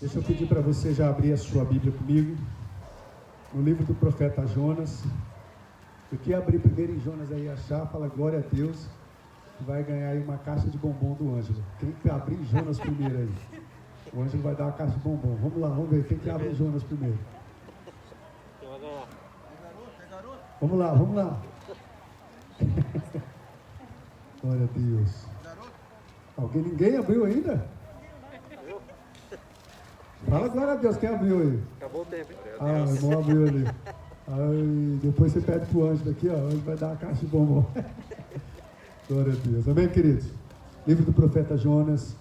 Deixa eu pedir para você já abrir a sua Bíblia comigo, no livro do profeta Jonas. Eu queria abrir primeiro em Jonas aí, achar, fala glória a Deus, vai ganhar aí uma caixa de bombom do Ângelo. Quem que abrir em Jonas primeiro aí? O Ângelo vai dar uma caixa de bombom. Vamos lá, vamos ver, quem que abre em Jonas primeiro? Vamos lá, vamos lá. Glória a Deus. Ninguém abriu ainda? Fala glória a Deus, quem abriu aí? Acabou o tempo. O irmão abriu ali. Ai, depois você pede pro Ângelo aqui, ó. O Ângelo vai dar uma caixa de bombom. Glória a Deus. Amém, queridos? Livro do profeta Jonas,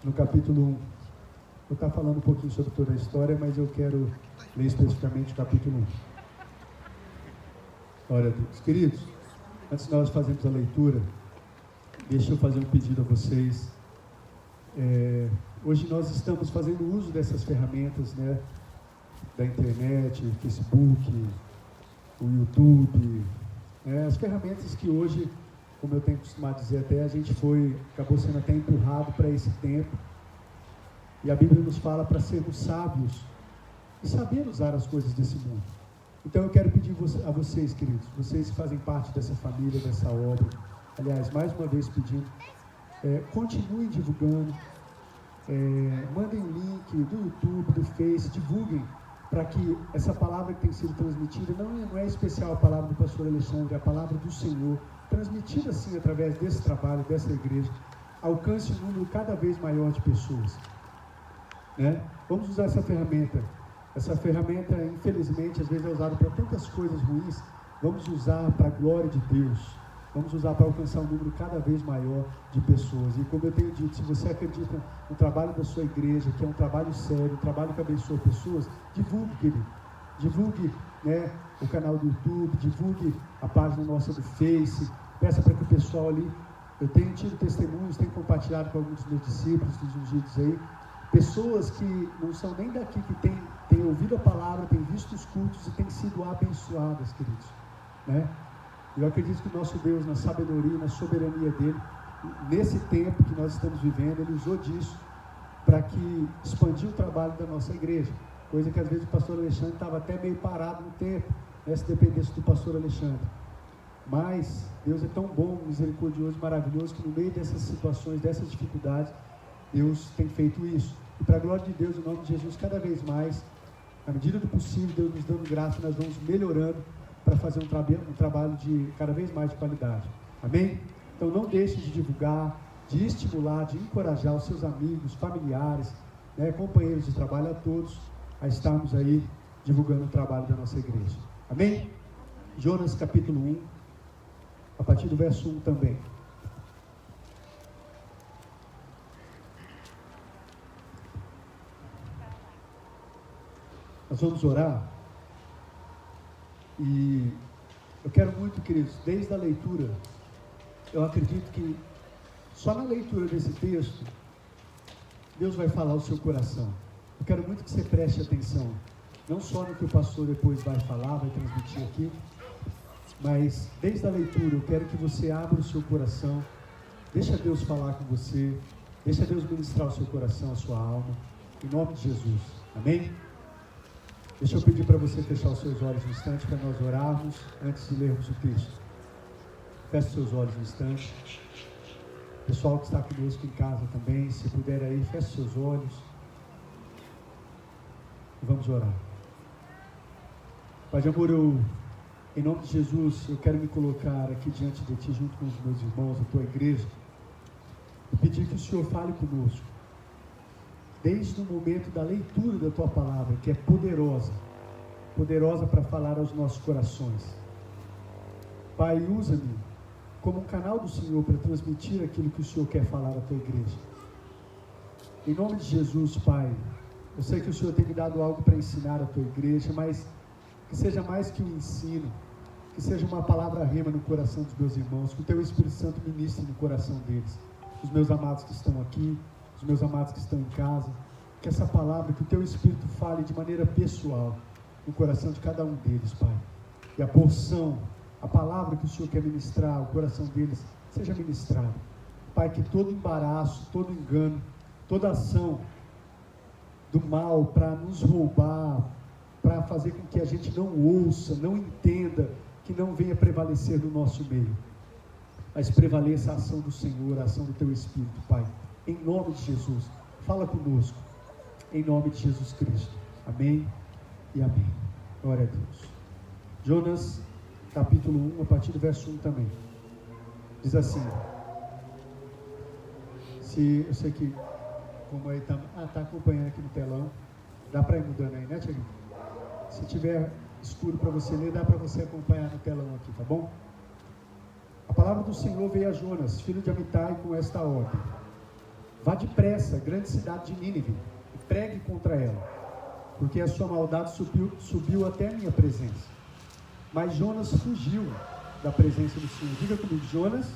no capítulo 1. Vou estar falando um pouquinho sobre toda a história, mas eu quero ler especificamente o capítulo 1. Glória a Deus. Queridos, antes de nós fazermos a leitura, deixa eu fazer um pedido a vocês. Hoje nós estamos fazendo uso dessas ferramentas, né, da internet, Facebook, o YouTube, as ferramentas que hoje, como eu tenho costumado dizer até, a gente acabou sendo até empurrado para esse tempo. E a Bíblia nos fala para sermos sábios e saber usar as coisas desse mundo. Então eu quero pedir a vocês, queridos, vocês que fazem parte dessa família, dessa obra, aliás, mais uma vez pedindo, continuem divulgando, mandem link do YouTube, do Face, divulguem, para que essa palavra que tem sido transmitida, não é especial a palavra do pastor Alexandre, é a palavra do Senhor, transmitida assim através desse trabalho, dessa igreja, alcance um número cada vez maior de pessoas. Vamos usar essa ferramenta. Essa ferramenta, infelizmente, às vezes é usada para tantas coisas ruins. Vamos usar para a glória de Deus. Vamos usar para alcançar um número cada vez maior de pessoas. E como eu tenho dito, se você acredita no trabalho da sua igreja, que é um trabalho sério, um trabalho que abençoa pessoas, divulgue, querido. Divulgue, o canal do YouTube, divulgue a página nossa do Face. Peça para que o pessoal ali, eu tenho tido testemunhos, tenho compartilhado com alguns dos meus discípulos, dos ungidos aí, pessoas que não são nem daqui, que têm ouvido a palavra, têm visto os cultos e têm sido abençoadas, queridos. Eu acredito que o nosso Deus, na sabedoria, na soberania dele, nesse tempo que nós estamos vivendo, ele usou disso para que expandir o trabalho da nossa igreja. Coisa que às vezes o pastor Alexandre estava até meio parado no tempo, se dependesse do pastor Alexandre. Mas Deus é tão bom, misericordioso, maravilhoso, que no meio dessas situações, dessas dificuldades, Deus tem feito isso. E para a glória de Deus, em nome de Jesus, cada vez mais, à medida do possível, Deus nos dando graça, nós vamos melhorando para fazer um trabalho de cada vez mais de qualidade. Amém? Então não deixe de divulgar, de estimular, de encorajar os seus amigos, familiares, companheiros de trabalho, a todos, a estarmos aí divulgando o trabalho da nossa igreja. Amém? Jonas capítulo 1, a partir do verso 1 também. Nós vamos orar. E eu quero muito, queridos, desde a leitura, eu acredito que só na leitura desse texto, Deus vai falar ao seu coração. Eu quero muito que você preste atenção, não só no que o pastor depois vai falar, vai transmitir aqui, mas desde a leitura eu quero que você abra o seu coração, deixa Deus falar com você, deixa Deus ministrar o seu coração, a sua alma, em nome de Jesus. Amém? Deixa eu pedir para você fechar os seus olhos um instante para nós orarmos antes de lermos o texto. Feche os seus olhos um instante. Pessoal que está conosco em casa também, se puder aí, feche os seus olhos. E vamos orar. Pai de amor, em nome de Jesus, eu quero me colocar aqui diante de Ti, junto com os meus irmãos, a Tua igreja, e pedir que o Senhor fale conosco. Desde o momento da leitura da Tua palavra, que é poderosa para falar aos nossos corações. Pai, usa-me como um canal do Senhor para transmitir aquilo que o Senhor quer falar à Tua igreja. Em nome de Jesus, Pai, eu sei que o Senhor tem me dado algo para ensinar à Tua igreja, mas que seja mais que um ensino, que seja uma palavra rema no coração dos meus irmãos, que o Teu Espírito Santo ministre no coração deles, os meus amados que estão aqui, os meus amados que estão em casa, que essa palavra, que o Teu Espírito fale de maneira pessoal no coração de cada um deles, Pai. E a porção, a palavra que o Senhor quer ministrar, o coração deles, seja ministrado. Pai, que todo embaraço, todo engano, toda ação do mal para nos roubar, para fazer com que a gente não ouça, não entenda, que não venha prevalecer no nosso meio, mas prevaleça a ação do Senhor, a ação do Teu Espírito, Pai, em nome de Jesus. Fala conosco, em nome de Jesus Cristo. Amém e amém. Glória a Deus. Jonas, capítulo 1, a partir do verso 1 também. Diz assim, eu sei que, como aí está acompanhando aqui no telão, dá para ir mudando aí, né, Tiago? Se tiver escuro para você ler, dá para você acompanhar no telão aqui, tá bom? A palavra do Senhor veio a Jonas, filho de Amitai, com esta ordem: vá depressa, grande cidade de Nínive, e pregue contra ela, porque a sua maldade subiu até a minha presença. Mas Jonas fugiu da presença do Senhor. Diga comigo, Jonas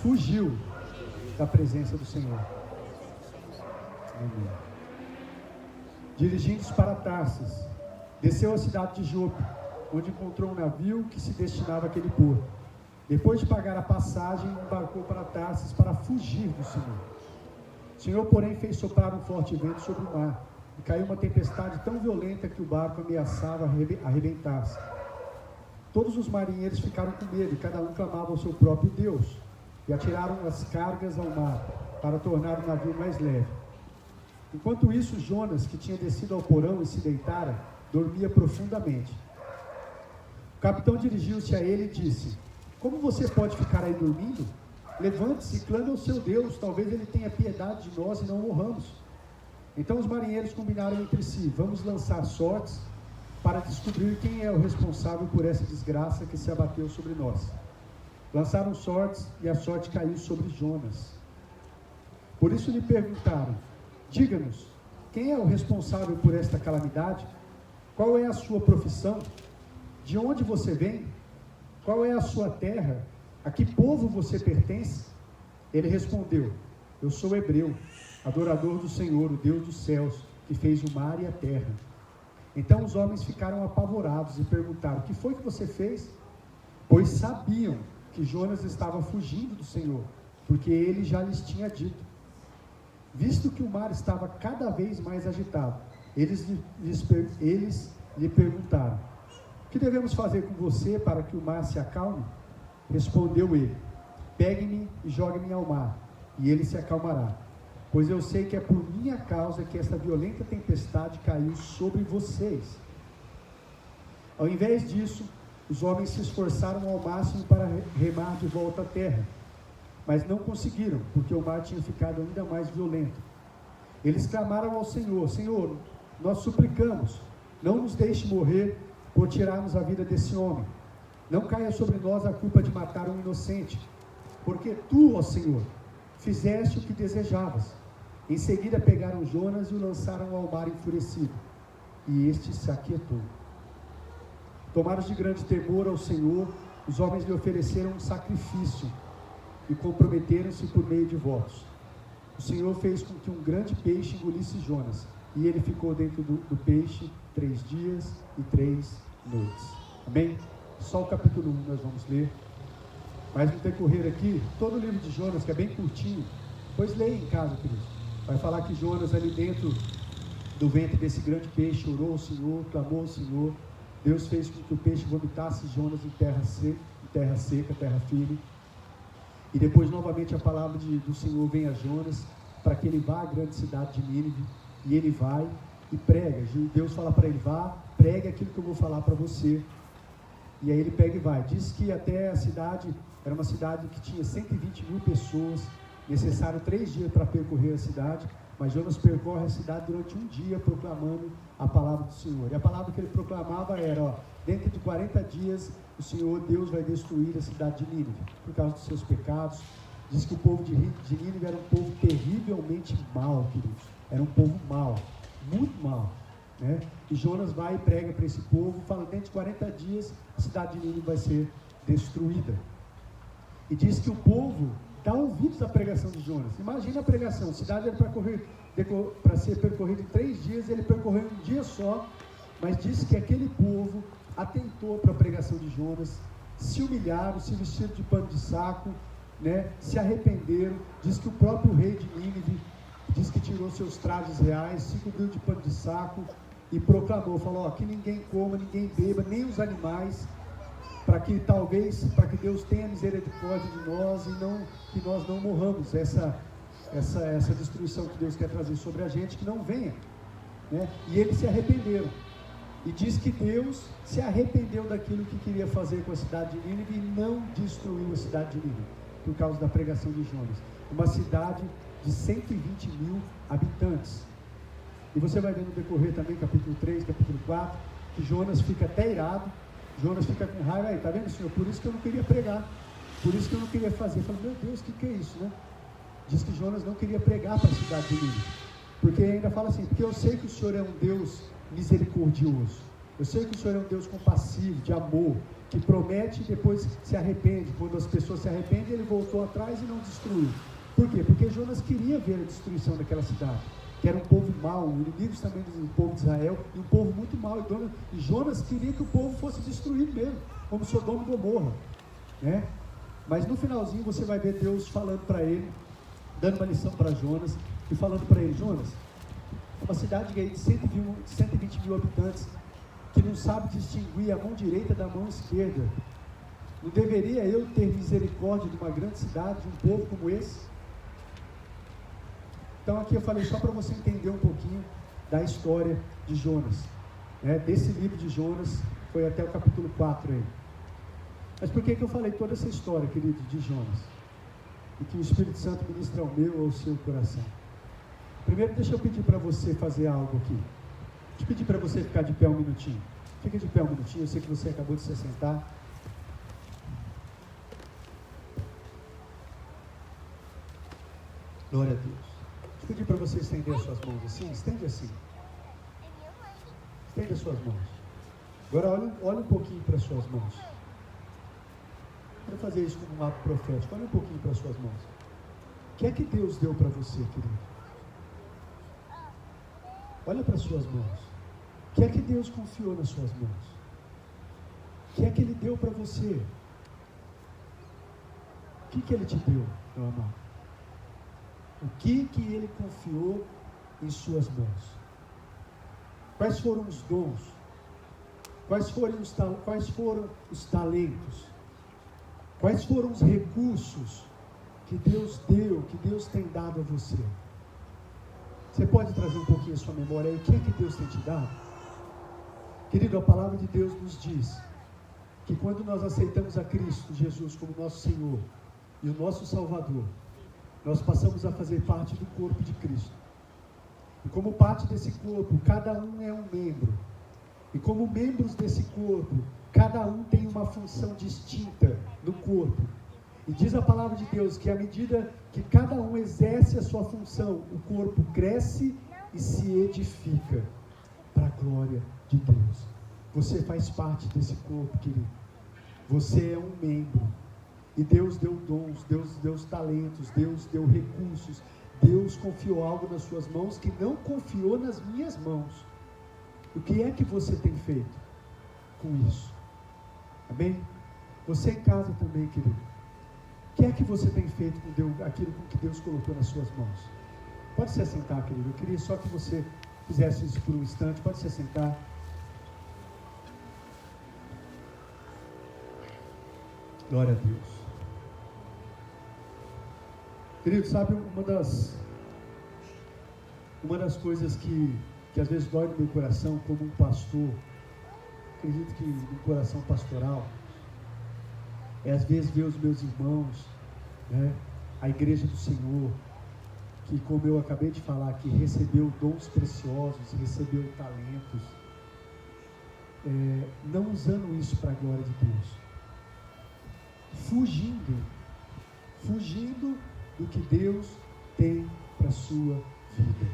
fugiu da presença do Senhor. Amém. Dirigindo-se para Tarsis, desceu à cidade de Jope, onde encontrou um navio que se destinava àquele porto. Depois de pagar a passagem, embarcou para Tarsis para fugir do Senhor. O Senhor, porém, fez soprar um forte vento sobre o mar, e caiu uma tempestade tão violenta que o barco ameaçava arrebentar-se. Todos os marinheiros ficaram com medo, e cada um clamava ao seu próprio Deus, e atiraram as cargas ao mar, para tornar o navio mais leve. Enquanto isso, Jonas, que tinha descido ao porão e se deitara, dormia profundamente. O capitão dirigiu-se a ele e disse: como você pode ficar aí dormindo? Levante-se e clame ao seu Deus, talvez ele tenha piedade de nós e não morramos. Então os marinheiros combinaram entre si: vamos lançar sortes para descobrir quem é o responsável por essa desgraça que se abateu sobre nós. Lançaram sortes e a sorte caiu sobre Jonas. Por isso lhe perguntaram: diga-nos, quem é o responsável por esta calamidade? Qual é a sua profissão? De onde você vem? Qual é a sua terra? A que povo você pertence? Ele respondeu: eu sou hebreu, adorador do Senhor, o Deus dos céus, que fez o mar e a terra. Então os homens ficaram apavorados e perguntaram: o que foi que você fez? Pois sabiam que Jonas estava fugindo do Senhor, porque ele já lhes tinha dito. Visto que o mar estava cada vez mais agitado, eles lhe perguntaram: o que devemos fazer com você para que o mar se acalme? Respondeu ele: pegue-me e jogue-me ao mar, e ele se acalmará. Pois eu sei que é por minha causa que esta violenta tempestade caiu sobre vocês. Ao invés disso, os homens se esforçaram ao máximo para remar de volta à terra, mas não conseguiram, porque o mar tinha ficado ainda mais violento. Eles clamaram ao Senhor: Senhor, nós suplicamos, não nos deixe morrer por tirarmos a vida desse homem. Não caia sobre nós a culpa de matar um inocente, porque tu, ó Senhor, fizeste o que desejavas. Em seguida pegaram Jonas e o lançaram ao mar enfurecido, e este se aquietou. Tomados de grande temor ao Senhor, os homens lhe ofereceram um sacrifício e comprometeram-se por meio de votos. O Senhor fez com que um grande peixe engolisse Jonas, e ele ficou dentro do peixe 3 dias e 3 noites. Amém? Só o capítulo 1 nós vamos ler. Mas no decorrer aqui, todo o livro de Jonas, que é bem curtinho, pois leia em casa, querido. Vai falar que Jonas ali dentro do ventre desse grande peixe orou ao Senhor, clamou ao Senhor. Deus fez com que o peixe vomitasse Jonas em terra seca, terra firme. E depois novamente a palavra do Senhor vem a Jonas para que ele vá à grande cidade de Nínive. E ele vai e prega. Deus fala para ele: vá, pregue aquilo que eu vou falar para você. E aí ele pega e vai. Diz que até a cidade, era uma cidade que tinha 120 mil pessoas, necessário 3 dias para percorrer a cidade, mas Jonas percorre a cidade durante 1 dia proclamando a palavra do Senhor. E a palavra que ele proclamava era: dentro de 40 dias o Senhor Deus vai destruir a cidade de Nínive, por causa dos seus pecados. Diz que o povo de Nínive era um povo terrivelmente mau, queridos. Era um povo mau, muito mau, né? E Jonas vai e prega para esse povo, fala: dentro de 40 dias a cidade de Nínive vai ser destruída. E diz que o povo dá ouvidos à pregação de Jonas. Imagina a pregação: a cidade era para ser percorrida em 3 dias, ele percorreu em 1 dia só, mas diz que aquele povo atentou para a pregação de Jonas, se humilharam, se vestiram de pano de saco, né? Se arrependeram. Diz que o próprio rei de Nínive diz que tirou seus trajes reais, se cobriu de pano de saco e proclamou, falou, ó, que ninguém coma, ninguém beba, nem os animais, para que Deus tenha misericórdia de nós e não, que nós não morramos. Essa destruição que Deus quer trazer sobre a gente, que não venha, né? E eles se arrependeram. E diz que Deus se arrependeu daquilo que queria fazer com a cidade de Nínive e não destruiu a cidade de Nínive, por causa da pregação de Jonas. Uma cidade de 120 mil habitantes. E você vai ver no decorrer também, capítulo 3, capítulo 4, que Jonas fica até irado, Jonas fica com raiva, aí, tá vendo, Senhor? Por isso que eu não queria pregar, por isso que eu não queria fazer. Eu falo, meu Deus, o que é isso, né? Diz que Jonas não queria pregar para a cidade de Nínive, porque ainda fala assim, porque eu sei que o Senhor é um Deus misericordioso, eu sei que o Senhor é um Deus compassivo, de amor, que promete e depois se arrepende. Quando as pessoas se arrependem, ele voltou atrás e não destruiu. Por quê? Porque Jonas queria ver a destruição daquela cidade, que era um povo mau, inimigos também do povo de Israel, e um povo muito mau, e Jonas queria que o povo fosse destruído mesmo, como Sodoma e Gomorra, né? Mas no finalzinho você vai ver Deus falando para ele, dando uma lição para Jonas, e falando para ele, Jonas, uma cidade aí de 120 mil habitantes, que não sabe distinguir a mão direita da mão esquerda, não deveria eu ter misericórdia de uma grande cidade, de um povo como esse? Então aqui eu falei só para você entender um pouquinho da história de Jonas, né? Desse livro de Jonas, foi até o capítulo 4 aí. Mas por que eu falei toda essa história, querido, de Jonas? E que o Espírito Santo ministra ao meu ou ao seu coração. Primeiro, deixa eu pedir para você fazer algo aqui. Deixa eu pedir para você ficar de pé um minutinho. Fica de pé um minutinho, eu sei que você acabou de se sentar. Glória a Deus. Deixa eu pedir para você estender as suas mãos assim, estende assim. Estende as suas mãos. Agora olha um pouquinho para as suas mãos. Quero fazer isso como um ato profético. Olha um pouquinho para as suas mãos. O que é que Deus deu para você, querido? Olha para as suas mãos. O que é que Deus confiou nas suas mãos? O que é que Ele deu para você? O que Ele te deu, meu amado? O que Ele confiou em suas mãos? Quais foram os dons? Quais foram os talentos? Quais foram os recursos que Deus deu, que Deus tem dado a você? Você pode trazer um pouquinho a sua memória aí, o que é que Deus tem te dado? Querido, a palavra de Deus nos diz que quando nós aceitamos a Cristo Jesus como nosso Senhor e o nosso Salvador, nós passamos a fazer parte do corpo de Cristo. E como parte desse corpo, cada um é um membro. E como membros desse corpo, cada um tem uma função distinta no corpo. E diz a palavra de Deus que à medida que cada um exerce a sua função, o corpo cresce e se edifica para a glória de Deus. Você faz parte desse corpo, querido. Você é um membro. E Deus deu dons, Deus deu talentos, Deus deu recursos. Deus confiou algo nas suas mãos que não confiou nas minhas mãos. O que é que você tem feito com isso? Amém? Você em casa também, querido. O que é que você tem feito com Deus, aquilo que Deus colocou nas suas mãos? Pode se assentar, querido. Eu queria só que você fizesse isso por um instante. Pode se assentar. Glória a Deus. Querido, sabe uma das coisas que às vezes dói no meu coração como um pastor, acredito que no coração pastoral, é às vezes ver os meus irmãos, né, a igreja do Senhor, que como eu acabei de falar, que recebeu dons preciosos, recebeu talentos, não usando isso para a glória de Deus, fugindo do que Deus tem para a sua vida.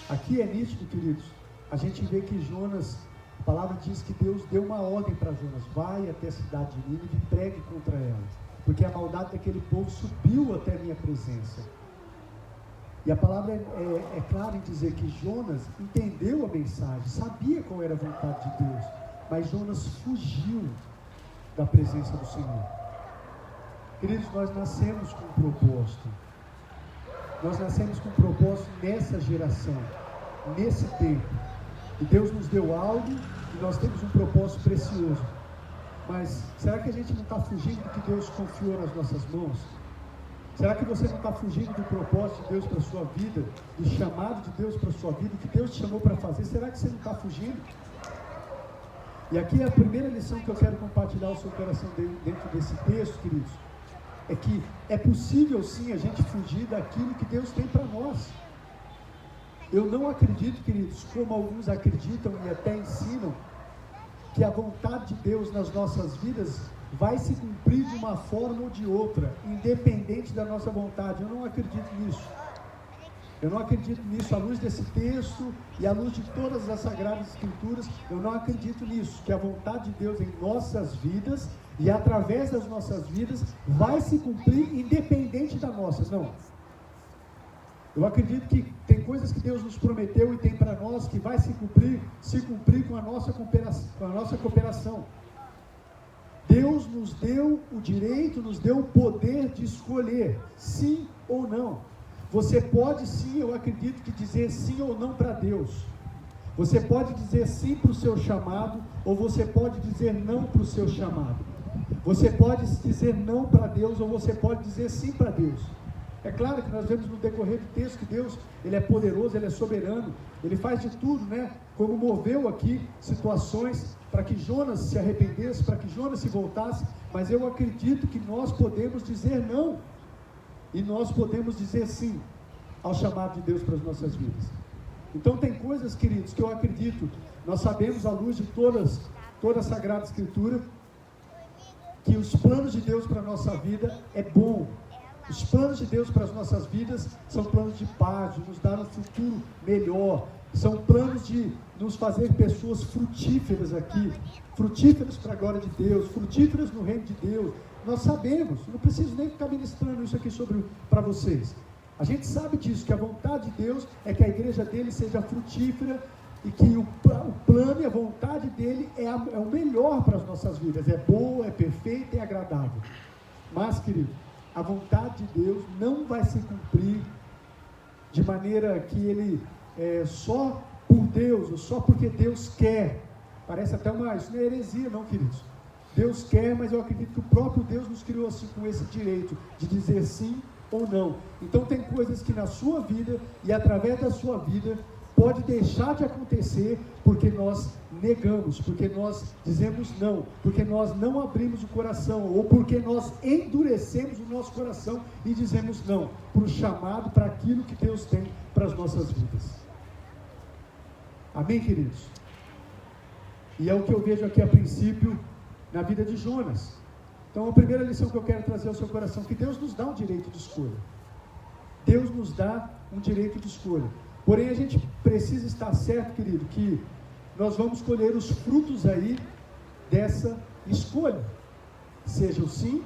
Aqui é nítido, queridos, a gente vê que Jonas, a palavra diz que Deus deu uma ordem para Jonas: vai até a cidade de Nínive e pregue contra ela, porque a maldade daquele povo subiu até a minha presença. E a palavra é clara em dizer que Jonas entendeu a mensagem, sabia qual era a vontade de Deus, mas Jonas fugiu da presença do Senhor. Queridos, nós nascemos com um propósito. Nós nascemos com um propósito nessa geração, nesse tempo. E Deus nos deu algo e nós temos um propósito precioso. Mas será que a gente não está fugindo do que Deus confiou nas nossas mãos? Será que você não está fugindo do propósito de Deus para a sua vida, do chamado de Deus para a sua vida, o que Deus te chamou para fazer? Será que você não está fugindo? E aqui é a primeira lição que eu quero compartilhar ao seu coração dentro desse texto, queridos. É que é possível sim a gente fugir daquilo que Deus tem para nós. Eu não acredito, queridos, como alguns acreditam e até ensinam, que a vontade de Deus nas nossas vidas vai se cumprir de uma forma ou de outra, independente da nossa vontade. Eu não acredito nisso. Eu não acredito nisso à luz desse texto e à luz de todas as Sagradas Escrituras. Eu não acredito nisso, que a vontade de Deus em nossas vidas e através das nossas vidas vai se cumprir independente da nossa. Não. Eu acredito que tem coisas que Deus nos prometeu e tem para nós que vai se cumprir com a nossa cooperação. Deus nos deu o direito, nos deu o poder de escolher sim ou não. Você pode sim, eu acredito que dizer sim ou não para Deus. Você pode dizer sim para o seu chamado, ou você pode dizer não para o seu chamado. Você pode dizer não para Deus, ou você pode dizer sim para Deus. É claro que nós vemos no decorrer do texto que Deus, Ele é poderoso, Ele é soberano, Ele faz de tudo, né? Como moveu aqui situações para que Jonas se arrependesse, para que Jonas se voltasse, mas eu acredito que nós podemos dizer não, e nós podemos dizer sim ao chamado de Deus para as nossas vidas. Então tem coisas, queridos, que eu acredito, nós sabemos à luz de toda a Sagrada Escritura, que os planos de Deus para a nossa vida é bom. Os planos de Deus para as nossas vidas são planos de paz, de nos dar um futuro melhor, são planos de nos fazer pessoas frutíferas aqui, frutíferas para a glória de Deus, frutíferas no reino de Deus. Nós sabemos, não preciso nem ficar ministrando isso aqui para vocês. A gente sabe disso, que a vontade de Deus é que a igreja dele seja frutífera e que o plano e a vontade dele é o melhor para as nossas vidas, é boa, é perfeita e agradável. Mas, querido, a vontade de Deus não vai se cumprir de maneira que ele só por Deus, ou só porque Deus quer. Parece até isso não é heresia não, queridos. Deus quer, mas eu acredito que o próprio Deus nos criou assim com esse direito de dizer sim ou não. Então tem coisas que na sua vida e através da sua vida pode deixar de acontecer porque nós negamos, porque nós dizemos não, porque nós não abrimos o coração, ou porque nós endurecemos o nosso coração e dizemos não para o chamado, para aquilo que Deus tem para as nossas vidas. Amém, queridos? E é o que eu vejo aqui a princípio na vida de Jonas. Então a primeira lição que eu quero trazer ao seu coração, que Deus nos dá um direito de escolha. Deus nos dá um direito de escolha. Porém a gente precisa estar certo, querido, que nós vamos colher os frutos aí dessa escolha. Seja o sim,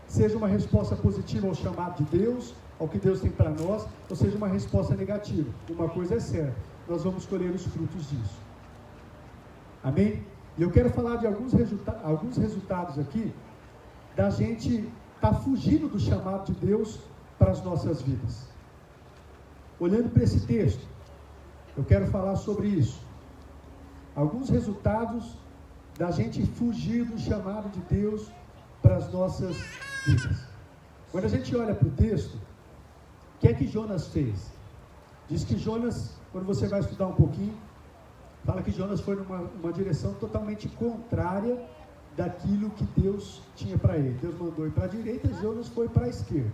seja uma resposta positiva ao chamado de Deus, ao que Deus tem para nós, ou seja uma resposta negativa. Uma coisa é certa, nós vamos colher os frutos disso. Amém? E eu quero falar de alguns resultados aqui, da gente estar fugindo do chamado de Deus para as nossas vidas. Olhando para esse texto, eu quero falar sobre isso. Alguns resultados da gente fugir do chamado de Deus para as nossas vidas. Quando a gente olha para o texto, o que é que Jonas fez? Diz que Jonas, quando você vai estudar um pouquinho, fala que Jonas foi numa direção totalmente contrária daquilo que Deus tinha para ele. Deus mandou ir para a direita, Jonas foi para a esquerda.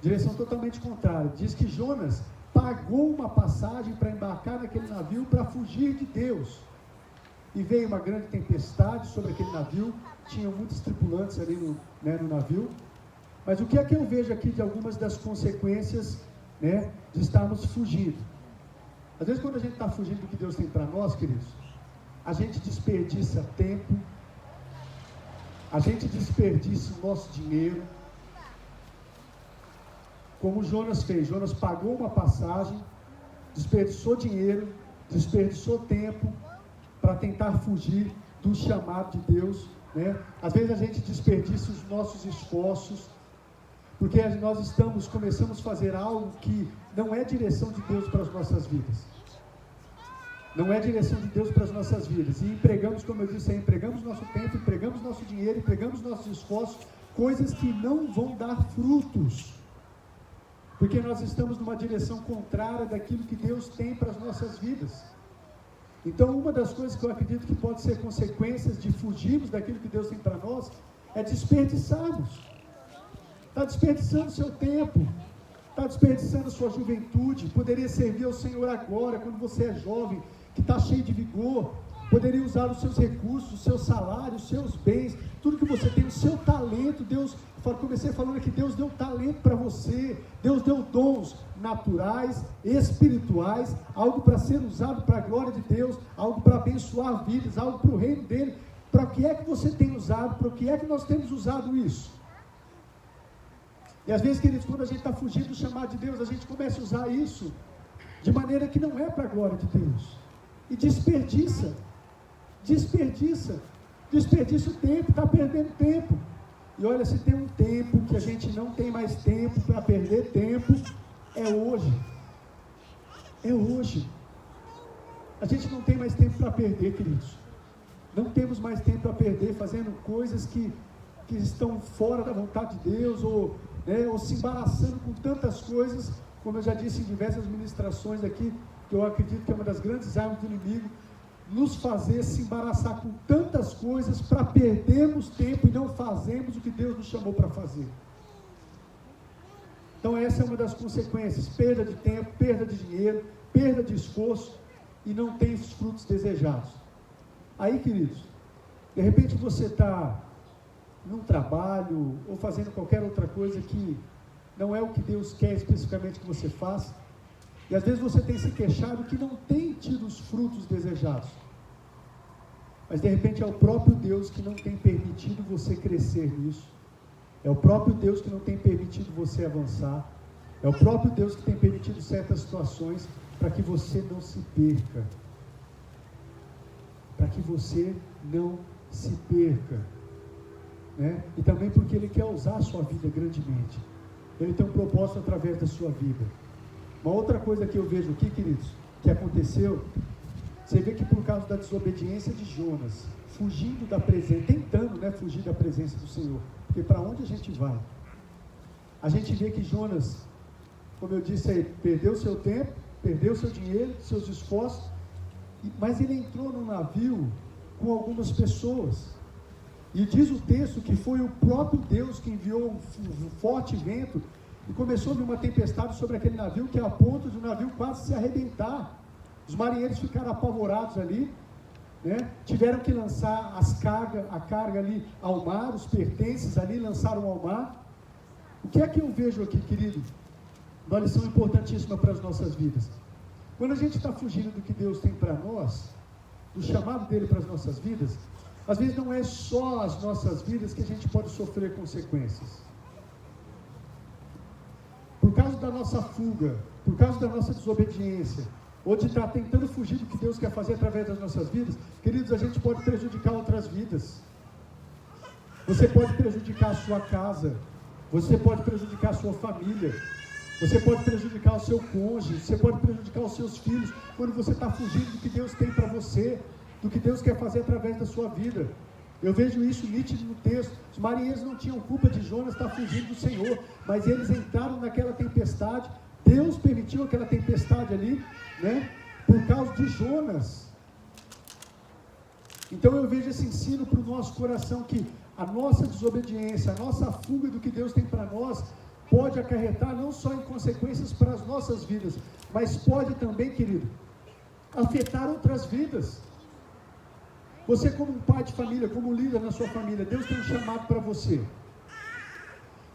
Direção totalmente contrária. Diz que Jonas pagou uma passagem para embarcar naquele navio para fugir de Deus. E veio uma grande tempestade sobre aquele navio, tinham muitos tripulantes ali no navio. Mas o que é que eu vejo aqui de algumas das consequências, de estarmos fugindo? Às vezes quando a gente está fugindo do que Deus tem para nós, queridos, a gente desperdiça tempo, a gente desperdiça o nosso dinheiro, como Jonas fez. Jonas pagou uma passagem, desperdiçou dinheiro, desperdiçou tempo para tentar fugir do chamado de Deus, Às vezes a gente desperdiça os nossos esforços, Porque nós começamos a fazer algo que não é direção de Deus para as nossas vidas. Não é direção de Deus para as nossas vidas. E empregamos, como eu disse, empregamos nosso tempo, empregamos nosso dinheiro, empregamos nossos esforços, coisas que não vão dar frutos. Porque nós estamos numa direção contrária daquilo que Deus tem para as nossas vidas. Então, uma das coisas que eu acredito que pode ser consequências de fugirmos daquilo que Deus tem para nós, é desperdiçarmos. Está desperdiçando seu tempo, está desperdiçando sua juventude. Poderia servir ao Senhor agora, quando você é jovem, que está cheio de vigor. Poderia usar os seus recursos, o seu salário, os seus bens, tudo que você tem, o seu talento. Deus, comecei falando que Deus deu talento para você, Deus deu dons naturais, espirituais, algo para ser usado para a glória de Deus, algo para abençoar vidas, algo para o reino dele. Para o que é que você tem usado? Para o que é que nós temos usado isso? E às vezes, queridos, quando a gente está fugindo do chamado de Deus, a gente começa a usar isso de maneira que não é para a glória de Deus. E desperdiça o tempo, está perdendo tempo. E olha, se tem um tempo que a gente não tem mais tempo para perder tempo, é hoje. É hoje. A gente não tem mais tempo para perder, queridos. Não temos mais tempo para perder fazendo coisas que estão fora da vontade de Deus, ou se embaraçando com tantas coisas, como eu já disse em diversas ministrações aqui, que eu acredito que é uma das grandes armas do inimigo, nos fazer se embaraçar com tantas coisas para perdermos tempo e não fazermos o que Deus nos chamou para fazer. Então essa é uma das consequências: perda de tempo, perda de dinheiro, perda de esforço, e não tem os frutos desejados. Aí, queridos, de repente você está num trabalho ou fazendo qualquer outra coisa que não é o que Deus quer especificamente que você faça, e às vezes você tem se queixado que não tem tido os frutos desejados, mas de repente é o próprio Deus que não tem permitido você crescer nisso, é o próprio Deus que não tem permitido você avançar, é o próprio Deus que tem permitido certas situações para que você não se perca, né? E também porque Ele quer usar a sua vida grandemente. Ele tem um propósito através da sua vida. Uma outra coisa que eu vejo aqui, queridos, que aconteceu, você vê que por causa da desobediência de Jonas, fugindo da presença, tentando, fugir da presença do Senhor, porque para onde a gente vai? A gente vê que Jonas, como eu disse aí, perdeu seu tempo, perdeu seu dinheiro, seus esforços, mas ele entrou num navio com algumas pessoas, e diz o texto que foi o próprio Deus que enviou um forte vento, e começou a vir uma tempestade sobre aquele navio, que é a ponto de o navio quase se arrebentar. Os marinheiros ficaram apavorados ali, tiveram que lançar a carga ali ao mar, os pertences ali lançaram ao mar. O que é que eu vejo aqui, querido? Uma lição importantíssima para as nossas vidas. Quando a gente está fugindo do que Deus tem para nós, do chamado dele para as nossas vidas, às vezes não é só as nossas vidas que a gente pode sofrer consequências. Por causa da nossa fuga, por causa da nossa desobediência, ou de estar tentando fugir do que Deus quer fazer através das nossas vidas, queridos, a gente pode prejudicar outras vidas. Você pode prejudicar a sua casa, você pode prejudicar a sua família, você pode prejudicar o seu cônjuge, você pode prejudicar os seus filhos, quando você está fugindo do que Deus tem para você, do que Deus quer fazer através da sua vida. Eu vejo isso nítido no texto. Os marinheiros não tinham culpa de Jonas estar fugindo do Senhor, mas eles entraram naquela tempestade. Deus permitiu aquela tempestade ali, por causa de Jonas. Então eu vejo esse ensino para o nosso coração, que a nossa desobediência, a nossa fuga do que Deus tem para nós, pode acarretar não só em consequências para as nossas vidas, mas pode também, querido, afetar outras vidas. Você, como um pai de família, como líder na sua família, Deus tem um chamado para você,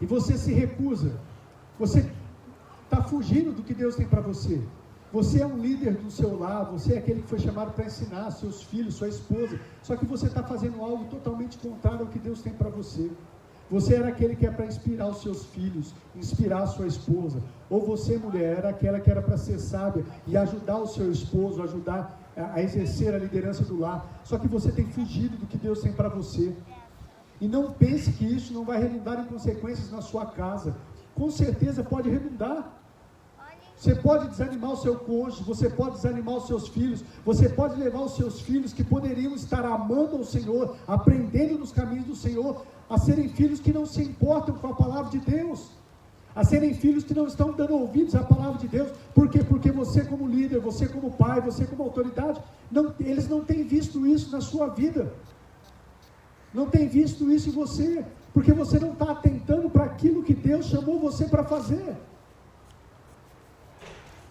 e você se recusa, você está fugindo do que Deus tem para você. Você é um líder do seu lar, você é aquele que foi chamado para ensinar seus filhos, sua esposa, só que você está fazendo algo totalmente contrário ao que Deus tem para você. Você era aquele que é para inspirar os seus filhos, inspirar a sua esposa, ou você, mulher, era aquela que era para ser sábia e ajudar o seu esposo, ajudar a exercer a liderança do lar, só que você tem fugido do que Deus tem para você. E não pense que isso não vai redundar em consequências na sua casa. com certeza pode redundar. Você pode desanimar o seu cônjuge, você pode desanimar os seus filhos, você pode levar os seus filhos que poderiam estar amando ao Senhor, aprendendo nos caminhos do Senhor, a serem filhos que não se importam com a palavra de Deus, a serem filhos que não estão dando ouvidos à palavra de Deus. Por quê? Porque você como líder, você como pai, você como autoridade, eles não têm visto isso na sua vida, não têm visto isso em você, porque você não está atentando para aquilo que Deus chamou você para fazer.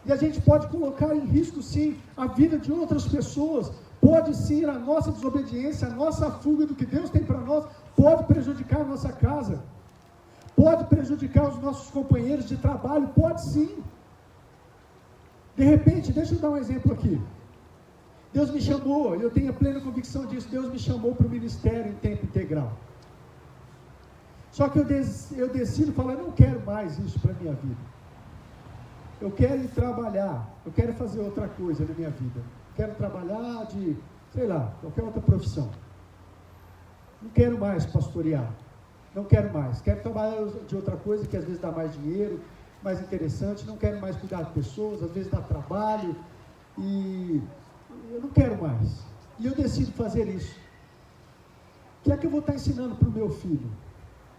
E a gente pode colocar em risco, sim, a vida de outras pessoas. Pode sim, a nossa desobediência, a nossa fuga do que Deus tem para nós, pode prejudicar a nossa casa. Pode prejudicar os nossos companheiros de trabalho, pode sim. De repente, deixa eu dar um exemplo aqui. Deus me chamou, eu tenho a plena convicção disso, Deus me chamou para o ministério em tempo integral. Só que eu decido falar, não quero mais isso para a minha vida. Eu quero ir trabalhar, eu quero fazer outra coisa na minha vida. Quero trabalhar de, sei lá, qualquer outra profissão. Não quero mais pastorear, não quero mais. Quero trabalhar de outra coisa que às vezes dá mais dinheiro, mais interessante. Não quero mais cuidar de pessoas, às vezes dá trabalho. E eu não quero mais. E eu decido fazer isso. O que é que eu vou estar ensinando para o meu filho?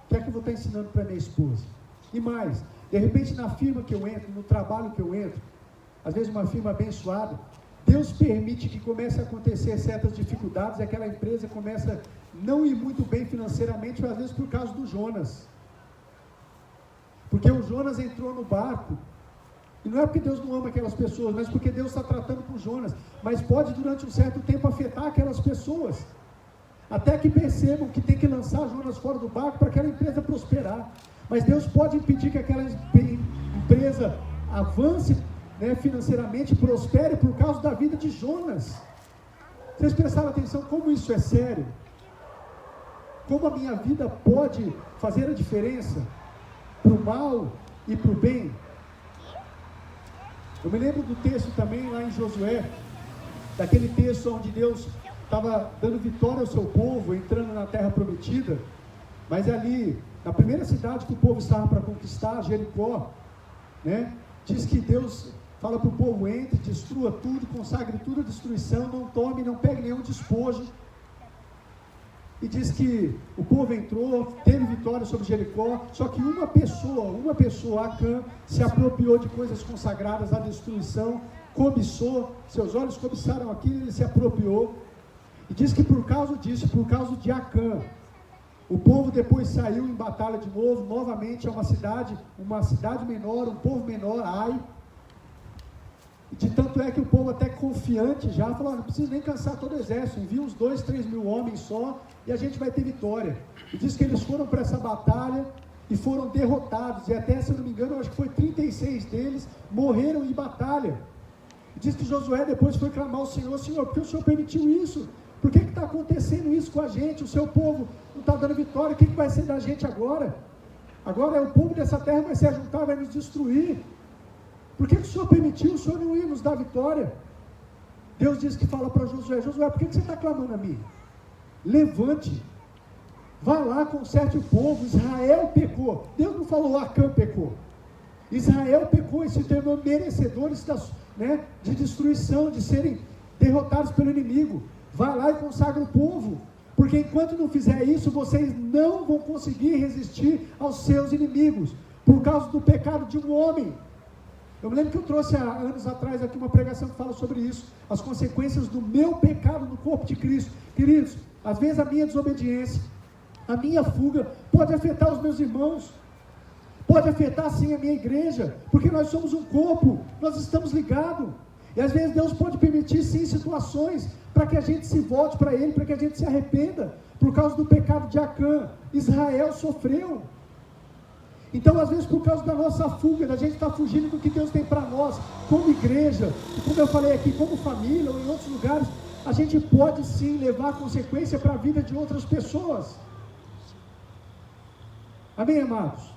O que é que eu vou estar ensinando para a minha esposa? E mais, de repente na firma que eu entro, no trabalho que eu entro, às vezes uma firma abençoada, Deus permite que comece a acontecer certas dificuldades, e aquela empresa começa a não ir muito bem financeiramente, às vezes por causa do Jonas. Porque o Jonas entrou no barco, e não é porque Deus não ama aquelas pessoas, mas porque Deus está tratando com Jonas, mas pode durante um certo tempo afetar aquelas pessoas, até que percebam que tem que lançar Jonas fora do barco para aquela empresa prosperar. Mas Deus pode impedir que aquela empresa avance, né, financeiramente, prospere por causa da vida de Jonas. Vocês prestaram atenção como isso é sério? Como a minha vida pode fazer a diferença para o mal e para o bem? Eu me lembro do texto também lá em Josué, daquele texto onde Deus estava dando vitória ao seu povo, entrando na terra prometida, mas ali, na primeira cidade que o povo estava para conquistar, Jericó, né, diz que Deus fala para o povo: entre, destrua tudo, consagre tudo à destruição, não tome, não pegue nenhum despojo. E diz que o povo entrou, teve vitória sobre Jericó, só que uma pessoa, Acã, se apropriou de coisas consagradas à destruição, cobiçou, seus olhos cobiçaram aquilo, ele se apropriou. E diz que por causa disso, por causa de Acã, o povo depois saiu em batalha de novo, novamente a uma cidade menor, um povo menor, Ai. E de tanto é que o povo até confiante já falou: não precisa nem cansar todo o exército, envia uns 2-3 mil homens só e a gente vai ter vitória. E diz que eles foram para essa batalha e foram derrotados, e até, se eu não me engano, eu acho que foi 36 deles morreram em batalha. E diz que Josué depois foi clamar ao Senhor: Senhor, por que o Senhor permitiu isso? Por que está acontecendo isso com a gente? O seu povo não está dando vitória, o que vai ser da gente agora? Agora o povo dessa terra vai se ajuntar, vai nos destruir. Por que o Senhor permitiu? O Senhor não ia nos dar vitória. Deus diz que fala para Josué: Josué, por que você está clamando a mim? Levante, vá lá, conserte o povo. Israel pecou. Deus não falou Acã pecou. Israel pecou e se tornou merecedores de destruição, de serem derrotados pelo inimigo. Vá lá e consagra o povo, porque enquanto não fizer isso, vocês não vão conseguir resistir aos seus inimigos, por causa do pecado de um homem. Eu me lembro que eu trouxe há anos atrás aqui uma pregação que fala sobre isso, as consequências do meu pecado no corpo de Cristo. Queridos, às vezes a minha desobediência, a minha fuga, pode afetar os meus irmãos, pode afetar sim a minha igreja, porque nós somos um corpo, nós estamos ligados, e às vezes Deus pode permitir sim situações, para que a gente se volte para Ele, para que a gente se arrependa, por causa do pecado de Acã. Israel sofreu. Então, às vezes, por causa da nossa fuga, da gente estar fugindo do que Deus tem para nós, como igreja, e como eu falei aqui, como família, ou em outros lugares, a gente pode sim levar a consequência para a vida de outras pessoas. Amém, amados?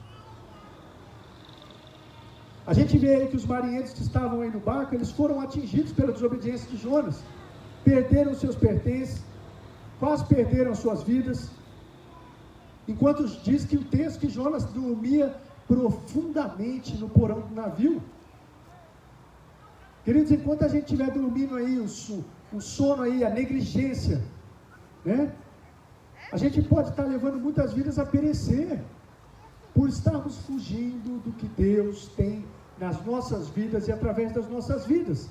A gente vê aí que os marinheiros que estavam aí no barco, eles foram atingidos pela desobediência de Jonas, perderam seus pertences, quase perderam suas vidas, enquanto diz que o texto que Jonas dormia profundamente no porão do navio. Queridos, enquanto a gente estiver dormindo aí, o sono aí, a negligência, né? A gente pode estar levando muitas vidas a perecer, por estarmos fugindo do que Deus tem nas nossas vidas e através das nossas vidas.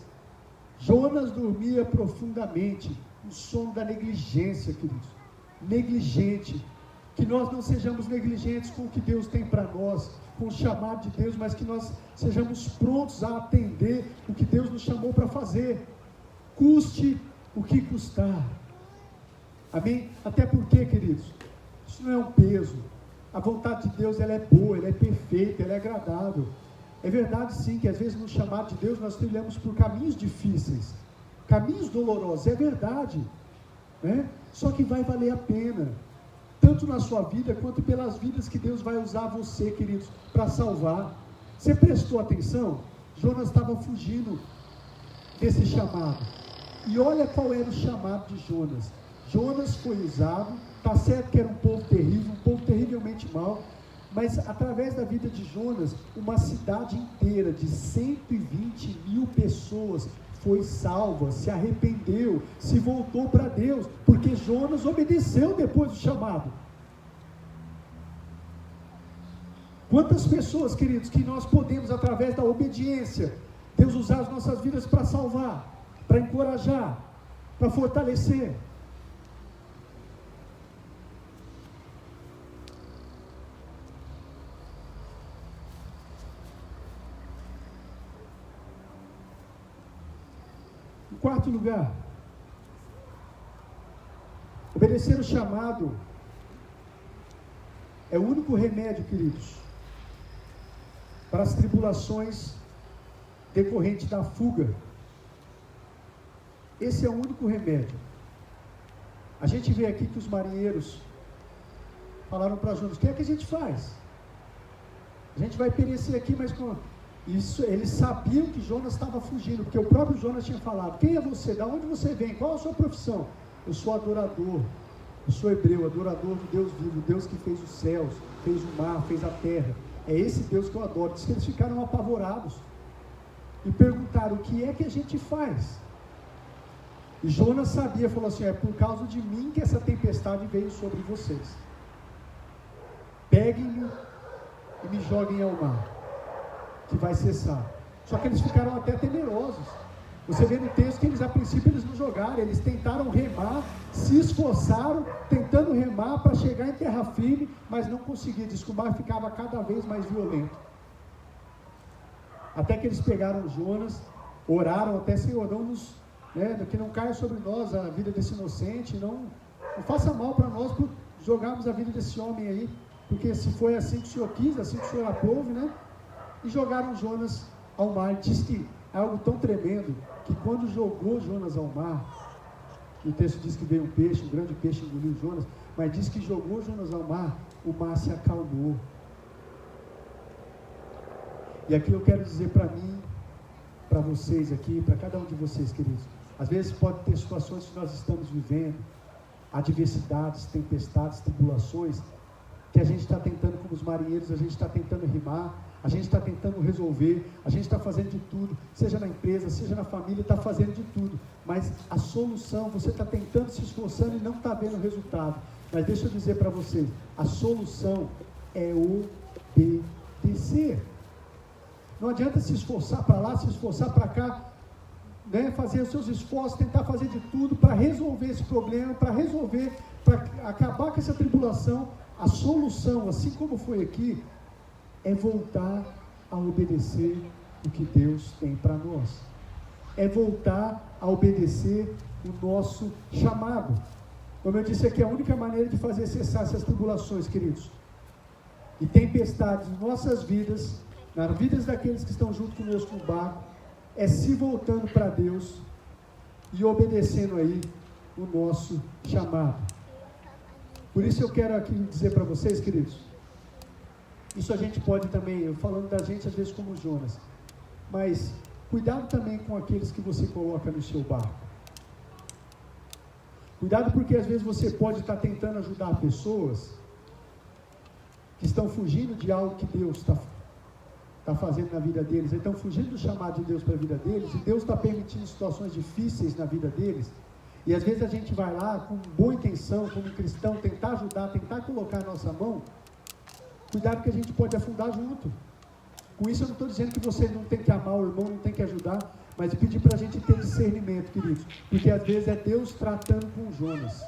Jonas dormia profundamente, o sono da negligência, queridos. Negligente. Que nós não sejamos negligentes com o que Deus tem para nós, com o chamado de Deus, mas que nós sejamos prontos a atender o que Deus nos chamou para fazer, custe o que custar. Amém? Até porque, queridos, isso não é um peso. A vontade de Deus, ela é boa, ela é perfeita, ela é agradável. É verdade sim que às vezes no chamado de Deus nós trilhamos por caminhos difíceis, caminhos dolorosos, é verdade, né? Só que vai valer a pena, tanto na sua vida, quanto pelas vidas que Deus vai usar você, queridos, para salvar. Você prestou atenção? Jonas estava fugindo desse chamado, e olha qual era o chamado de Jonas. Jonas foi usado, está certo que era um povo terrível, um povo terrivelmente mau, mas através da vida de Jonas, uma cidade inteira de 120 mil pessoas foi salva, se arrependeu, se voltou para Deus, porque Jonas obedeceu depois do chamado. Quantas pessoas, queridos, que nós podemos, através da obediência, Deus usar as nossas vidas para salvar, para encorajar, para fortalecer. Em quarto lugar, obedecer o chamado é o único remédio, queridos, para as tribulações decorrentes da fuga. Esse é o único remédio. A gente vê aqui que os marinheiros falaram para Jonas: o que é que a gente faz? A gente vai perecer aqui, mas com isso, eles sabiam que Jonas estava fugindo, porque o próprio Jonas tinha falado: quem é você? Da onde você vem? Qual a sua profissão? Eu sou adorador, eu sou hebreu, adorador do Deus vivo, Deus que fez os céus, fez o mar, fez a terra. É esse Deus que eu adoro. Diz que eles ficaram apavorados e perguntaram: o que é que a gente faz? E Jonas sabia, falou assim: é por causa de mim que essa tempestade veio sobre vocês. Peguem-me e me joguem ao mar, que vai cessar. Só que eles ficaram até temerosos. Você vê no texto que eles, a princípio, eles não jogaram, eles tentaram remar, se esforçaram, tentando remar para chegar em terra firme, mas não conseguiam. Diz que o mar ficava cada vez mais violento. Até que eles pegaram Jonas, oraram até: Senhor, não nos, que não caia sobre nós a vida desse inocente, não faça mal para nós por jogarmos a vida desse homem aí, porque se foi assim que o Senhor quis, assim que o Senhor aprove, né? E jogaram Jonas ao mar. Diz que é algo tão tremendo, que quando jogou Jonas ao mar, o texto diz que veio um peixe, um grande peixe engoliu Jonas, mas diz que jogou Jonas ao mar, o mar se acalmou. E aqui eu quero dizer para mim, para vocês aqui, para cada um de vocês, queridos, às vezes pode ter situações que nós estamos vivendo, adversidades, tempestades, tribulações, que a gente está tentando, como os marinheiros, a gente está tentando rimar, a gente está tentando resolver, a gente está fazendo de tudo, seja na empresa, seja na família, está fazendo de tudo, mas a solução, você está tentando, se esforçando e não está vendo o resultado. Mas deixa eu dizer para vocês, a solução é obedecer. Não adianta se esforçar para lá, se esforçar para cá, fazer os seus esforços, tentar fazer de tudo para resolver esse problema, para resolver, para acabar com essa tribulação. A solução, assim como foi aqui, é voltar a obedecer o que Deus tem para nós. É voltar a obedecer o nosso chamado. Como eu disse aqui, a única maneira de fazer cessar essas tribulações, queridos, e tempestades em nossas vidas, nas vidas daqueles que estão junto conosco no barco, é se voltando para Deus e obedecendo aí o nosso chamado. Por isso eu quero aqui dizer para vocês, queridos, isso a gente pode também, eu falando da gente às vezes como Jonas, mas cuidado também com aqueles que você coloca no seu barco. Cuidado, porque às vezes você pode estar tentando ajudar pessoas que estão fugindo de algo que Deus está fazendo na vida deles, estão fugindo do chamado de Deus para a vida deles, e Deus está permitindo situações difíceis na vida deles, e às vezes a gente vai lá com boa intenção, como cristão, tentar ajudar, tentar colocar a nossa mão, cuidado que a gente pode afundar junto. Com isso eu não estou dizendo que você não tem que amar o irmão, não tem que ajudar, mas pedir para a gente ter discernimento, queridos, porque às vezes é Deus tratando com Jonas.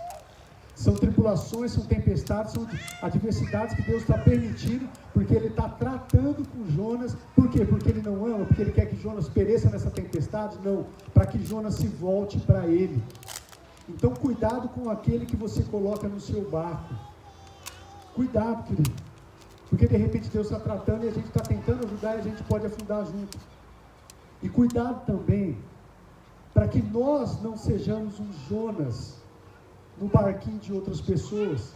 São tribulações, são tempestades, são adversidades que Deus está permitindo, porque Ele está tratando com Jonas. Por quê? Porque Ele não ama, porque Ele quer que Jonas pereça nessa tempestade? Não, para que Jonas se volte para Ele. Então cuidado com aquele que você coloca no seu barco. Cuidado, querido, porque de repente Deus está tratando e a gente está tentando ajudar e a gente pode afundar junto. E cuidado também, para que nós não sejamos um Jonas no barquinho de outras pessoas,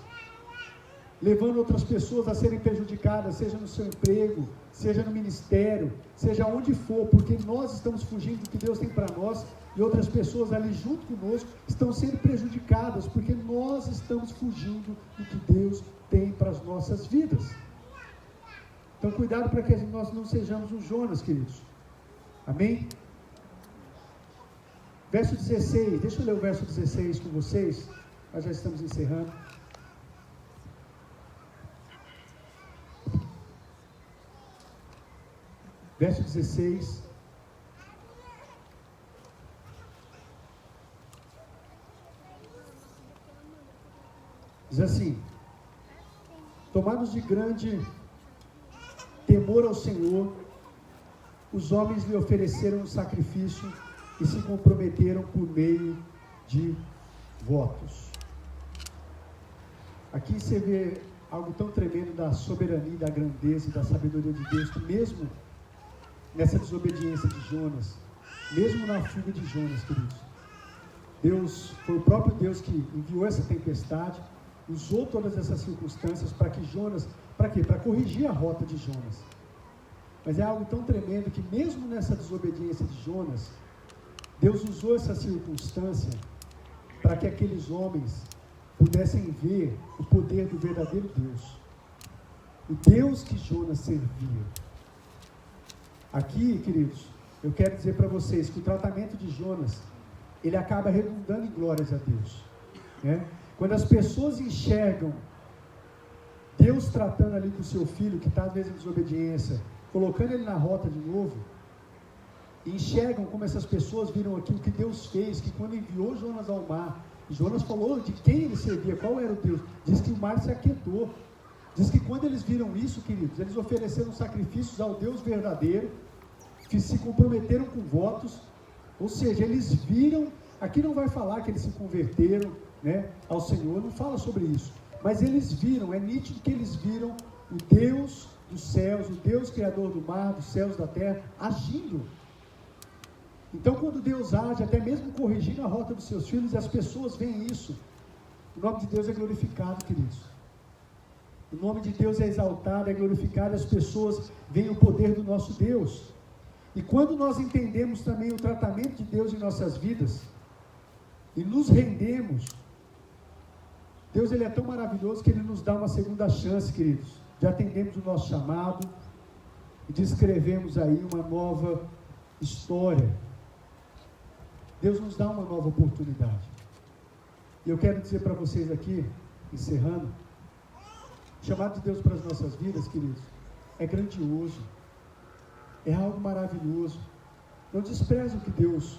levando outras pessoas a serem prejudicadas, seja no seu emprego, seja no ministério, seja onde for, porque nós estamos fugindo do que Deus tem para nós, e outras pessoas ali junto conosco estão sendo prejudicadas, porque nós estamos fugindo do que Deus tem para as nossas vidas. Então cuidado para que nós não sejamos um Jonas, queridos. Amém? Verso 16, deixa eu ler o verso 16 com vocês. Nós já estamos encerrando. Verso 16. Diz assim: tomados de grande temor ao Senhor, os homens lhe ofereceram um sacrifício e se comprometeram por meio de votos. Aqui você vê algo tão tremendo da soberania, da grandeza e da sabedoria de Deus, que mesmo nessa desobediência de Jonas, mesmo na fuga de Jonas, queridos, Deus, foi o próprio Deus que enviou essa tempestade, usou todas essas circunstâncias para que Jonas, para quê? Para corrigir a rota de Jonas. Mas é algo tão tremendo que mesmo nessa desobediência de Jonas, Deus usou essa circunstância para que aqueles homens pudessem ver o poder do verdadeiro Deus, o Deus que Jonas servia. Aqui, queridos, eu quero dizer para vocês que o tratamento de Jonas, ele acaba redundando em glórias a Deus, né? Quando as pessoas enxergam Deus tratando ali com o seu filho, que está às vezes em desobediência, colocando ele na rota de novo, e enxergam como essas pessoas viram aqui o que Deus fez, que quando enviou Jonas ao mar, Jonas falou de quem ele servia, qual era o Deus, diz que o mar se aquietou, diz que quando eles viram isso, queridos, eles ofereceram sacrifícios ao Deus verdadeiro, que se comprometeram com votos, ou seja, eles viram, aqui não vai falar que eles se converteram, né, ao Senhor, não fala sobre isso, mas eles viram, é nítido que eles viram o Deus dos céus, o Deus criador do mar, dos céus, da terra, agindo. Então quando Deus age, até mesmo corrigindo a rota dos seus filhos, e as pessoas veem isso, o nome de Deus é glorificado, queridos. O nome de Deus é exaltado, é glorificado, as pessoas veem o poder do nosso Deus. E quando nós entendemos também o tratamento de Deus em nossas vidas, e nos rendemos, Deus, ele é tão maravilhoso que ele nos dá uma segunda chance, queridos, de atendermos o nosso chamado e de escrevermos aí uma nova história. Deus nos dá uma nova oportunidade. E eu quero dizer para vocês aqui, encerrando, o chamado de Deus para as nossas vidas, queridos, é grandioso, é algo maravilhoso. Não despreze o que Deus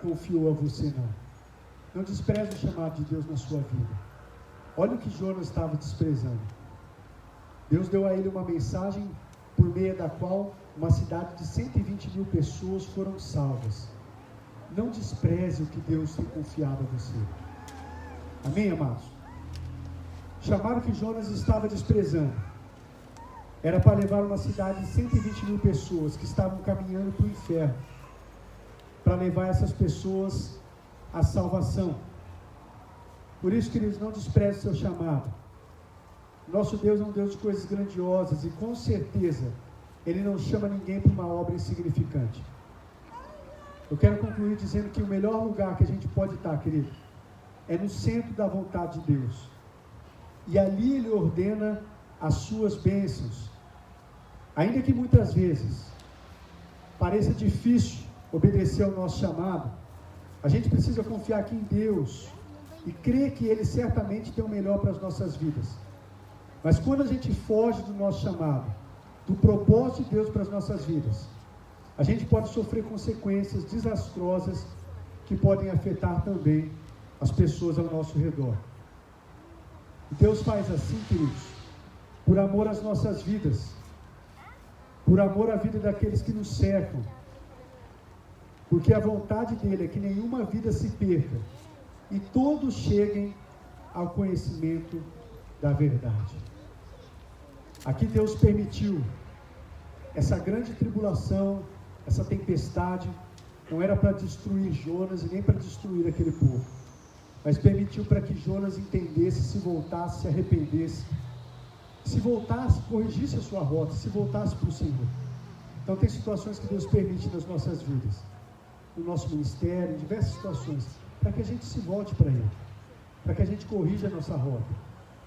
confiou a você, não. Não despreze o chamado de Deus na sua vida. Olha o que Jonas estava desprezando. Deus deu a ele uma mensagem por meio da qual uma cidade de 120 mil pessoas foram salvas. Não despreze o que Deus tem confiado a você. Amém, amados? O chamado que Jonas estava desprezando era para levar uma cidade de 120 mil pessoas que estavam caminhando para o inferno, para levar essas pessoas à salvação. Por isso, queridos, não despreze o seu chamado. Nosso Deus é um Deus de coisas grandiosas e com certeza Ele não chama ninguém para uma obra insignificante. Eu quero concluir dizendo que o melhor lugar que a gente pode estar, querido, é no centro da vontade de Deus. E ali Ele ordena as suas bênçãos. Ainda que muitas vezes pareça difícil obedecer ao nosso chamado, a gente precisa confiar aqui em Deus e crer que Ele certamente tem o melhor para as nossas vidas. Mas quando a gente foge do nosso chamado, do propósito de Deus para as nossas vidas, a gente pode sofrer consequências desastrosas que podem afetar também as pessoas ao nosso redor. E Deus faz assim, queridos, por amor às nossas vidas, por amor à vida daqueles que nos cercam, porque a vontade dele é que nenhuma vida se perca e todos cheguem ao conhecimento da verdade. Aqui Deus permitiu essa grande tribulação, essa tempestade. Não era para destruir Jonas e nem para destruir aquele povo, mas permitiu para que Jonas entendesse, se voltasse, se arrependesse, se voltasse, corrigisse a sua rota, se voltasse para o Senhor. Então tem situações que Deus permite nas nossas vidas, no nosso ministério, em diversas situações, para que a gente se volte para Ele, para que a gente corrija a nossa rota,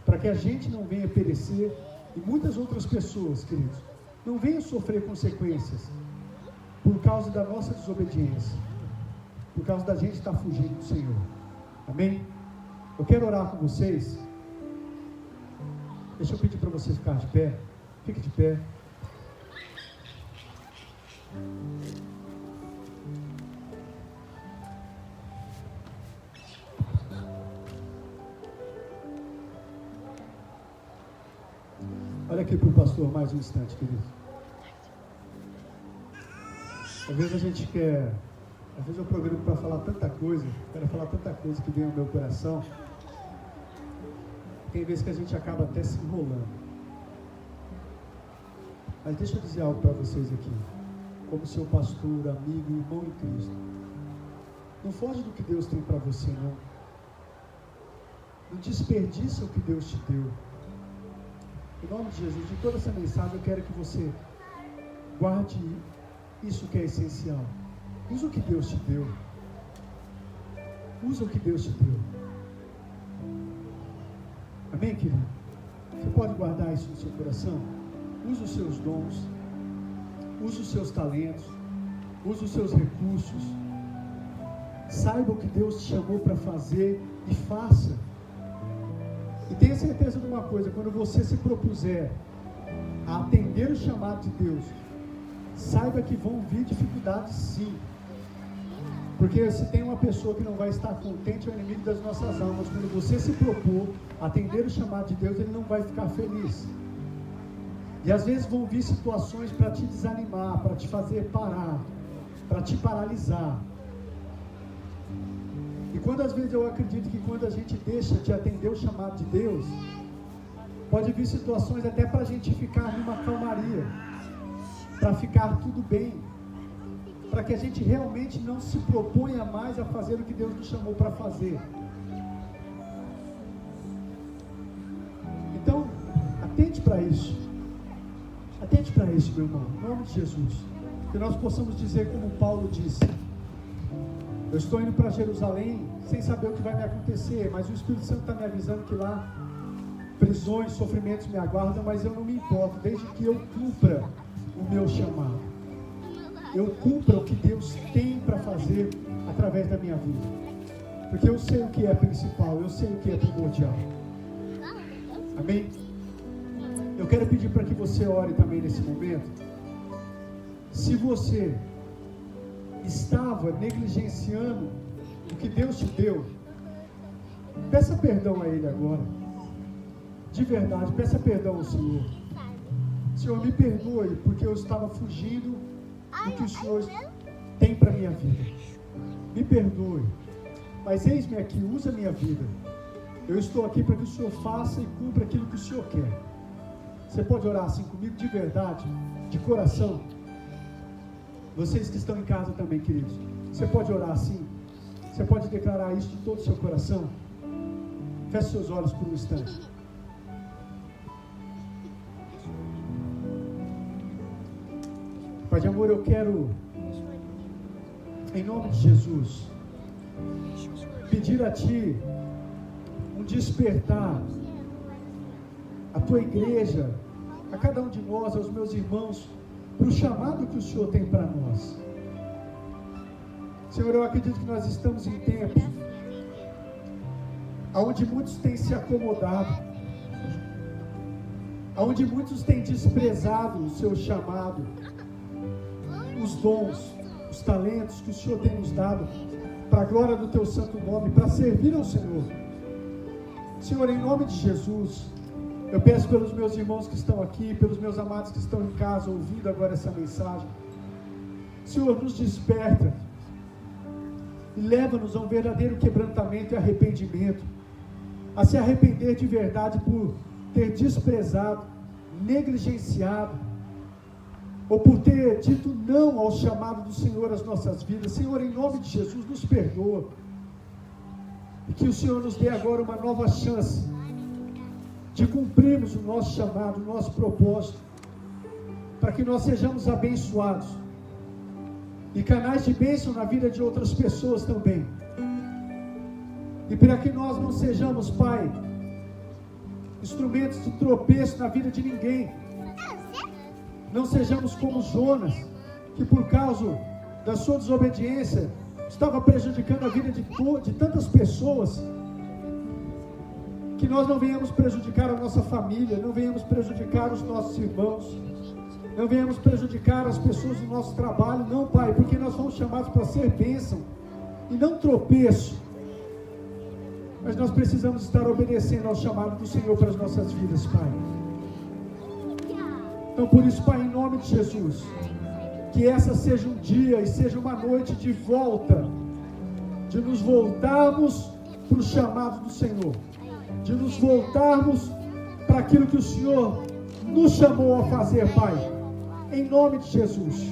para que a gente não venha perecer e muitas outras pessoas, queridos, não venham sofrer consequências por causa da nossa desobediência, por causa da gente estar fugindo do Senhor. Amém? Eu quero orar com vocês. Deixa eu pedir para vocês ficarem de pé. Fique de pé. Olha aqui para o pastor mais um instante, querido. Às vezes a gente quer, às vezes eu programo para falar tanta coisa, quero falar tanta coisa que vem ao meu coração. Tem vezes que a gente acaba até se enrolando. Mas deixa eu dizer algo para vocês aqui, como seu pastor, amigo, irmão em Cristo. Não foge do que Deus tem para você, não. Não desperdiça o que Deus te deu. Em nome de Jesus, de toda essa mensagem, eu quero que você guarde isso que é essencial. Usa o que Deus te deu. Usa o que Deus te deu. Amém, querido? Você pode guardar isso no seu coração? Use os seus dons. Use os seus talentos. Use os seus recursos. Saiba o que Deus te chamou para fazer e faça. E tenha certeza de uma coisa: quando você se propuser a atender o chamado de Deus, saiba que vão vir dificuldades, sim. Porque se tem uma pessoa que não vai estar contente, é o inimigo das nossas almas. Quando você se propor a atender o chamado de Deus, ele não vai ficar feliz. E às vezes vão vir situações para te desanimar, para te fazer parar, para te paralisar. E quando às vezes eu acredito que quando a gente deixa de atender o chamado de Deus, pode vir situações até para a gente ficar numa calmaria, para ficar tudo bem, para que a gente realmente não se proponha mais a fazer o que Deus nos chamou para fazer. Então, atente para isso. Atente para isso, meu irmão, em nome de Jesus. Que nós possamos dizer como Paulo disse: eu estou indo para Jerusalém sem saber o que vai me acontecer, mas o Espírito Santo está me avisando que lá prisões, sofrimentos me aguardam, mas eu não me importo, desde que eu cumpra o meu chamado. Eu cumpra o que Deus tem para fazer através da minha vida. Porque eu sei o que é principal, eu sei o que é primordial. Amém? Eu quero pedir para que você ore também nesse momento. Se você estava negligenciando o que Deus te deu, peça perdão a Ele agora. De verdade, peça perdão ao Senhor. Senhor, me perdoe, porque eu estava fugindo do que o Senhor tem para a minha vida. Me perdoe, mas eis-me aqui, usa a minha vida. Eu estou aqui para que o Senhor faça e cumpra aquilo que o Senhor quer. Você pode orar assim comigo, de verdade, de coração? Vocês que estão em casa também, queridos, você pode orar assim? Você pode declarar isso de todo o seu coração? Feche seus olhos por um instante. Pai de amor, eu quero, em nome de Jesus, pedir a Ti um despertar a tua igreja, a cada um de nós, aos meus irmãos, para o chamado que o Senhor tem para nós. Senhor, eu acredito que nós estamos em tempos onde muitos têm se acomodado, onde muitos têm desprezado o seu chamado, os dons, os talentos que o Senhor tem nos dado, para a glória do teu santo nome, para servir ao Senhor. Senhor, em nome de Jesus, eu peço pelos meus irmãos que estão aqui, pelos meus amados que estão em casa, ouvindo agora essa mensagem. Senhor, nos desperta e leva-nos a um verdadeiro quebrantamento e arrependimento, a se arrepender de verdade por ter desprezado, negligenciado, ou por ter dito não ao chamado do Senhor às nossas vidas. Senhor, em nome de Jesus, nos perdoa, e que o Senhor nos dê agora uma nova chance de cumprirmos o nosso chamado, o nosso propósito, para que nós sejamos abençoados e canais de bênção na vida de outras pessoas também, e para que nós não sejamos, Pai, instrumentos de tropeço na vida de ninguém. Não sejamos como Jonas, que por causa da sua desobediência estava prejudicando a vida de tantas pessoas. Que nós não venhamos prejudicar a nossa família, não venhamos prejudicar os nossos irmãos, não venhamos prejudicar as pessoas do nosso trabalho, não, Pai, porque nós fomos chamados para ser bênção e não tropeço. Mas nós precisamos estar obedecendo ao chamado do Senhor para as nossas vidas, Pai. Então, por isso, Pai, em nome de Jesus, que essa seja um dia e seja uma noite de volta, de nos voltarmos para o chamado do Senhor, de nos voltarmos para aquilo que o Senhor nos chamou a fazer, Pai, em nome de Jesus,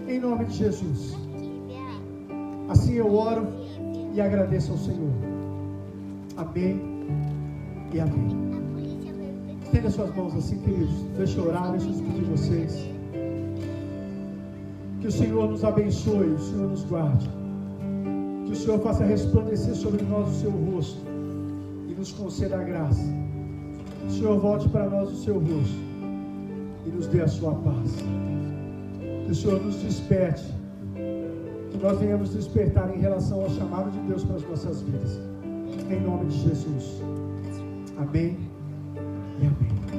em nome de Jesus. Assim eu oro e agradeço ao Senhor. Amém e amém. Estenda suas mãos assim, queridos. Deixa eu orar, deixa eu despedir de vocês. Que o Senhor nos abençoe, o Senhor nos guarde. Que o Senhor faça resplandecer sobre nós o seu rosto e nos conceda a graça. Que o Senhor volte para nós o seu rosto e nos dê a sua paz. Que o Senhor nos desperte. Que nós venhamos despertar em relação ao chamado de Deus para as nossas vidas. Em nome de Jesus. Amém e amém.